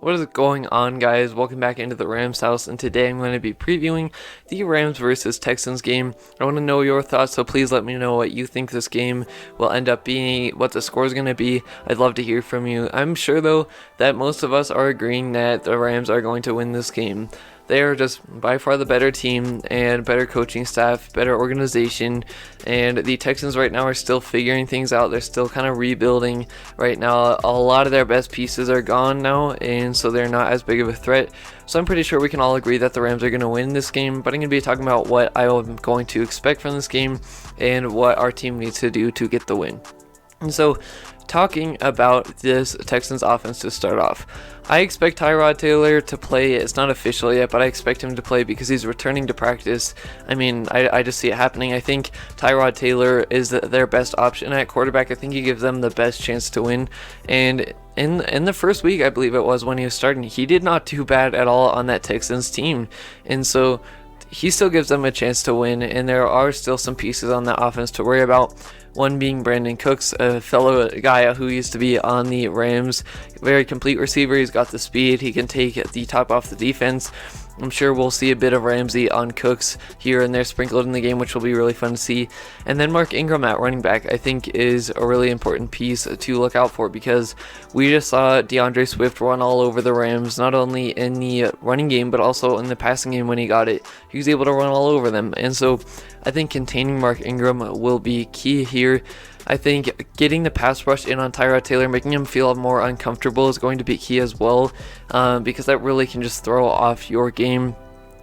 What is going on, guys? Welcome back into the Rams house, and today I'm going to be previewing the Rams versus Texans game. I want to know your thoughts, so please let me know what you think this game will end up being, what the score is going to be. I'd love to hear from you. I'm sure, though, that most of us are agreeing that the Rams are going to win this game. They are just by far the better team and better coaching staff, better organization, and the Texans right now are still figuring things out. They're still kind of rebuilding right now. A lot of their best pieces are gone now, and so they're not as big of a threat. So I'm pretty sure we can all agree that the Rams are going to win this game, but I'm going to be talking about what I am going to expect from this game and what our team needs to do to get the win. And so, talking about this Texans offense to start off, I expect Tyrod Taylor to play. It's not official yet, but I expect him to play because he's returning to practice. I just see it happening. I think Tyrod Taylor is their best option at quarterback. I think he gives them the best chance to win. And in the first week, I believe it was, when he was starting, he did not do bad at all on that Texans team. And so he still gives them a chance to win, and there are still some pieces on that offense to worry about. One being Brandon Cooks, a fellow guy who used to be on the Rams. Very complete receiver. He's got the speed. He can take the top off the defense. I'm sure we'll see a bit of Ramsey on Cooks here and there sprinkled in the game, which will be really fun to see. And then Mark Ingram at running back, I think, is a really important piece to look out for, because we just saw DeAndre Swift run all over the Rams, not only in the running game, but also in the passing game when he got it. He was able to run all over them. And so I think containing Mark Ingram will be key here. I think getting the pass rush in on Tyrod Taylor, making him feel more uncomfortable, is going to be key as well, because that really can just throw off your game.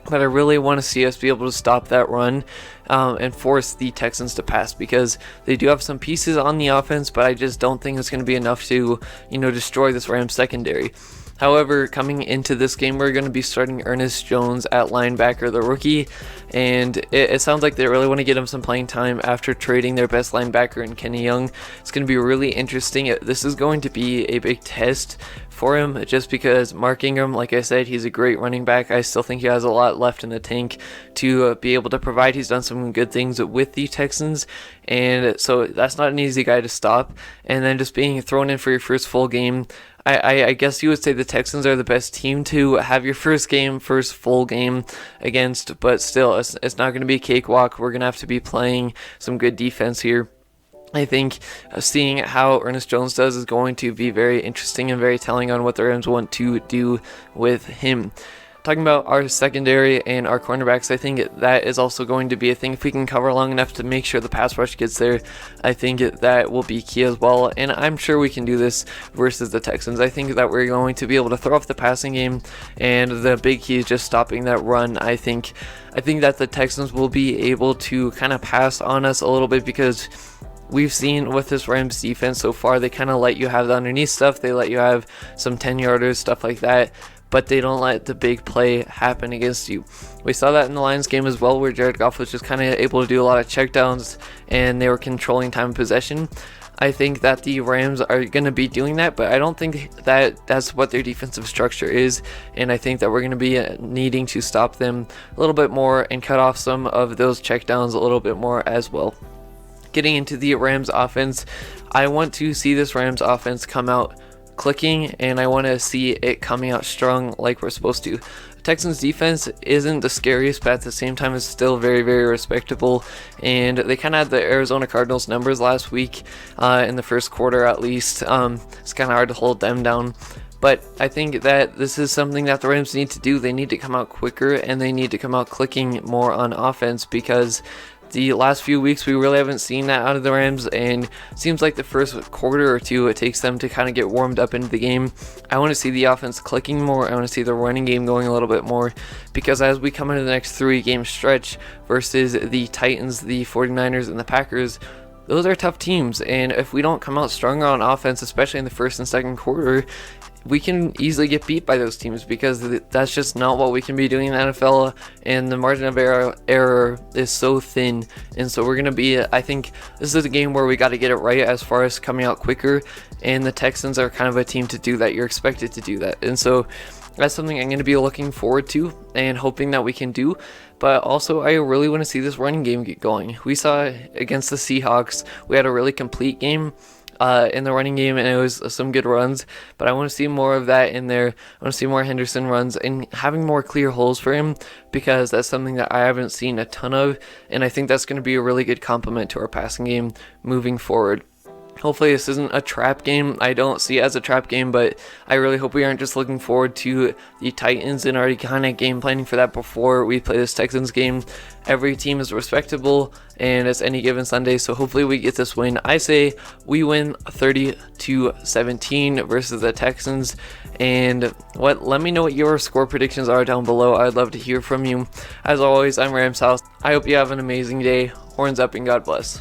But I really want to see us be able to stop that run and force the Texans to pass, because they do have some pieces on the offense, but I just don't think it's going to be enough to, destroy this Rams secondary. However, coming into this game, we're going to be starting Ernest Jones at linebacker, the rookie, and it sounds like they really want to get him some playing time after trading their best linebacker in Kenny Young. It's going to be really interesting. This is going to be a big test for him, just because Mark Ingram, like I said, he's a great running back. I still think he has a lot left in the tank to be able to provide. He's done some good things with the Texans, and so that's not an easy guy to stop. And then just being thrown in for your first full game, I guess you would say the Texans are the best team to have your first full game against, but still, it's not going to be a cakewalk. We're going to have to be playing some good defense here. I think seeing how Ernest Jones does is going to be very interesting and very telling on what the Rams want to do with him. Talking about our secondary and our cornerbacks, I think that is also going to be a thing. If we can cover long enough to make sure the pass rush gets there, I think that will be key as well. And I'm sure we can do this versus the Texans. I think that we're going to be able to throw off the passing game, and the big key is just stopping that run. I think that the Texans will be able to kind of pass on us a little bit, because we've seen with this Rams defense so far, they kind of let you have the underneath stuff. They let you have some 10-yarders, stuff like that, but they don't let the big play happen against you. We saw that in the Lions game as well, where Jared Goff was just kind of able to do a lot of checkdowns, and they were controlling time of possession. I think that the Rams are going to be doing that, but I don't think that that's what their defensive structure is, and I think that we're going to be needing to stop them a little bit more and cut off some of those checkdowns a little bit more as well. Getting into the Rams offense, I want to see this Rams offense come out clicking, and I want to see it coming out strong like we're supposed to. Texans defense isn't the scariest, but at the same time it's still very, very respectable, and they kind of had the Arizona Cardinals numbers last week in the first quarter at least. It's kind of hard to hold them down. But I think that this is something that the Rams need to do. They need to come out quicker, and they need to come out clicking more on offense, because the last few weeks we really haven't seen that out of the Rams, and it seems like the first quarter or two it takes them to kind of get warmed up into the game. I want to see the offense clicking more. I want to see the running game going a little bit more, because as we come into the next 3-game stretch versus the Titans, the 49ers, and the Packers, those are tough teams, and if we don't come out stronger on offense, especially in the first and second quarter, we can easily get beat by those teams, because that's just not what we can be doing in the NFL, and the margin of error is so thin. And so we're going to be, I think this is a game where we got to get it right as far as coming out quicker, and the Texans are kind of a team to do that. You're expected to do that, and so that's something I'm going to be looking forward to and hoping that we can do. But also, I really want to see this running game get going. We saw against the Seahawks, we had a really complete game. in the running game, and it was some good runs, but I want to see more of that in there. I want to see more Henderson runs and having more clear holes for him, because that's something that I haven't seen a ton of, and I think that's going to be a really good complement to our passing game moving forward. Hopefully this isn't a trap game. I don't see it as a trap game, but I really hope we aren't just looking forward to the Titans and already kind of game planning for that before we play this Texans game. Every team is respectable, and it's any given Sunday, so hopefully we get this win. I say we win 30-17 versus the Texans. And let me know what your score predictions are down below. I'd love to hear from you. As always, I'm Rams House. I hope you have an amazing day. Horns up and God bless.